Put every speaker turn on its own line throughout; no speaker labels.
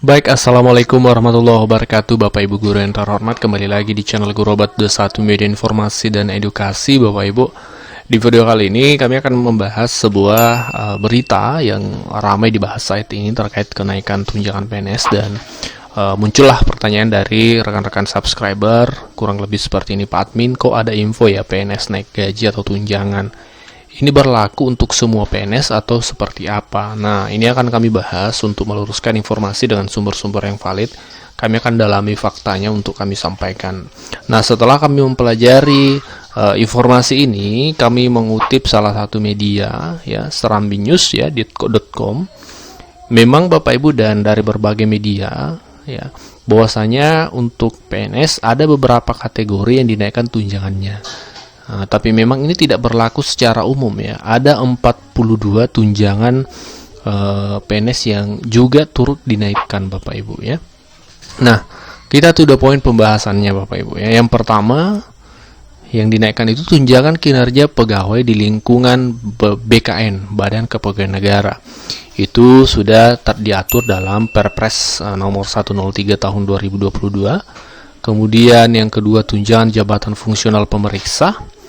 Baik, Assalamualaikum warahmatullahi wabarakatuh Bapak Ibu Guru yang terhormat. Kembali lagi di channel Guru Obat 21 Media Informasi dan Edukasi Bapak Ibu. Di video kali ini kami akan membahas sebuah berita yang ramai dibahas saat ini terkait kenaikan tunjangan PNS. Dan muncullah pertanyaan dari rekan-rekan subscriber, kurang lebih seperti ini, Pak Admin, kok ada info ya PNS naik gaji atau tunjangan? Ini berlaku untuk semua PNS atau seperti apa? Nah, ini akan kami bahas untuk meluruskan informasi dengan sumber-sumber yang valid. Kami akan dalami faktanya untuk kami sampaikan. Nah, setelah kami mempelajari informasi ini, kami mengutip salah satu media, ya, Serambi News, ya, ditco.com. Memang Bapak Ibu dan dari berbagai media, ya, bahwasanya untuk PNS ada beberapa kategori yang dinaikkan tunjangannya. Nah, tapi memang ini tidak berlaku secara umum, ya. Ada 42 tunjangan PNS yang juga turut dinaikkan Bapak Ibu, ya. Nah, kita tuh udah poin pembahasannya Bapak Ibu, ya. Yang pertama yang dinaikkan itu tunjangan kinerja pegawai di lingkungan BKN, Badan Kepegawaian Negara. Itu sudah diatur dalam Perpres nomor 103 tahun 2022. Kemudian yang kedua tunjangan jabatan fungsional pemeriksa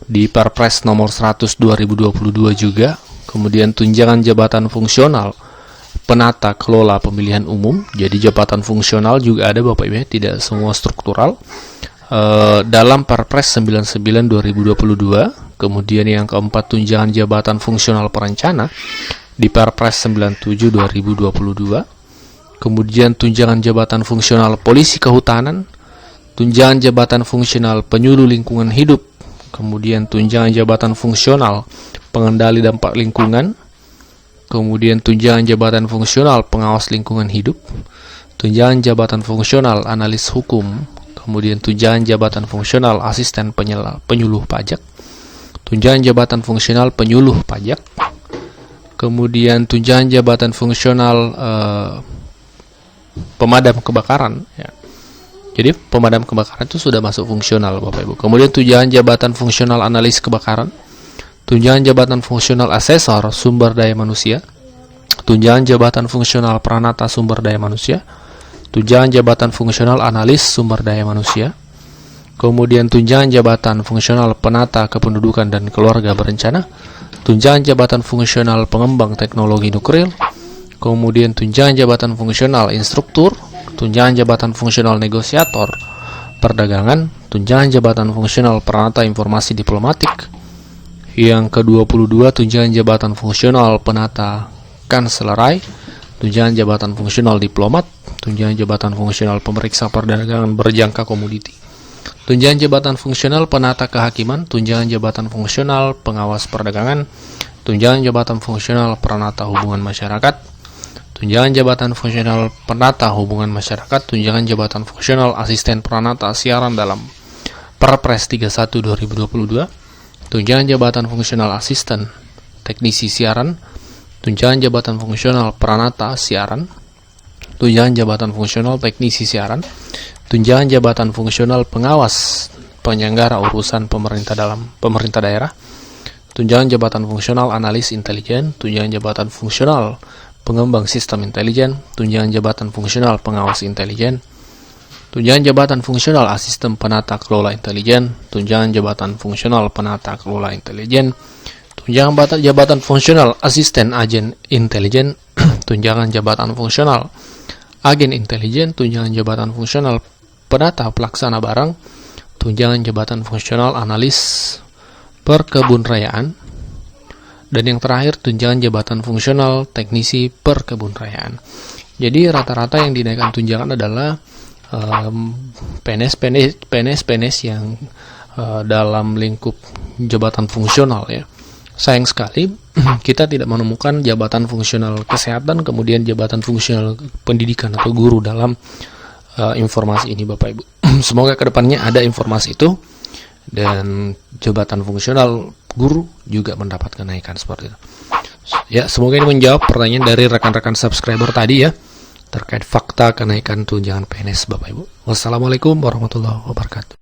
di Perpres nomor 100 2022 juga. Kemudian tunjangan jabatan fungsional penata kelola pemilihan umum. Jadi jabatan fungsional juga ada Bapak Ibu, tidak semua struktural. Dalam Perpres 99 2022. Kemudian yang keempat tunjangan jabatan fungsional perencana di Perpres 97 2022. Kemudian tunjangan jabatan fungsional polisi kehutanan, tunjangan jabatan fungsional penyuluh lingkungan hidup, kemudian tunjangan jabatan fungsional pengendali dampak lingkungan, kemudian tunjangan jabatan fungsional pengawas lingkungan hidup, tunjangan jabatan fungsional analis hukum, kemudian tunjangan jabatan fungsional asisten penyuluh pajak, tunjangan jabatan fungsional penyuluh pajak, kemudian tunjangan jabatan fungsional pemadam kebakaran, ya. Jadi pemadam kebakaran itu sudah masuk fungsional Bapak Ibu. Kemudian tunjangan jabatan fungsional analis kebakaran, tunjangan jabatan fungsional asesor sumber daya manusia, tunjangan jabatan fungsional pranata sumber daya manusia, tunjangan jabatan fungsional analis sumber daya manusia, kemudian tunjangan jabatan fungsional penata kependudukan dan keluarga berencana, tunjangan jabatan fungsional pengembang teknologi nuklir, kemudian tunjangan jabatan fungsional instruktur, tunjangan jabatan fungsional negosiator perdagangan, tunjangan jabatan fungsional peranata informasi diplomatik. Yang ke-22 tunjangan jabatan fungsional penata kanselerai, tunjangan jabatan fungsional diplomat, tunjangan jabatan fungsional pemeriksa perdagangan berjangka komoditi, tunjangan jabatan fungsional penata kehakiman, tunjangan jabatan fungsional pengawas perdagangan, tunjangan jabatan fungsional peranata hubungan masyarakat, tunjangan jabatan fungsional penata hubungan masyarakat, tunjangan jabatan fungsional asisten peranata siaran dalam Perpres 31 2022, tunjangan jabatan fungsional asisten teknisi siaran, tunjangan jabatan fungsional peranata siaran, tunjangan jabatan fungsional teknisi siaran, tunjangan jabatan fungsional pengawas penyelenggara urusan pemerintah dalam pemerintah daerah, tunjangan jabatan fungsional analis intelijen, tunjangan jabatan fungsional pengembang sistem intelijen, tunjangan jabatan fungsional pengawas intelijen, tunjangan jabatan fungsional asisten penata kelola intelijen, tunjangan jabatan fungsional penata kelola intelijen, tunjangan jabatan fungsional asisten agen intelijen, tunjangan jabatan fungsional agen intelijen, tunjangan jabatan fungsional penata pelaksana barang, tunjangan jabatan fungsional analis perkebunrayaan, dan yang terakhir tunjangan jabatan fungsional teknisi perkebunrayaan. Jadi rata-rata yang dinaikkan tunjangan adalah PNS yang dalam lingkup jabatan fungsional, ya. Sayang sekali kita tidak menemukan jabatan fungsional kesehatan, kemudian jabatan fungsional pendidikan atau guru dalam informasi ini Bapak Ibu. Semoga kedepannya ada informasi itu dan jabatan fungsional guru juga mendapat kenaikan seperti itu. Ya, semoga ini menjawab pertanyaan dari rekan-rekan subscriber tadi, ya, terkait fakta kenaikan tunjangan PNS Bapak Ibu. Wassalamualaikum warahmatullahi wabarakatuh.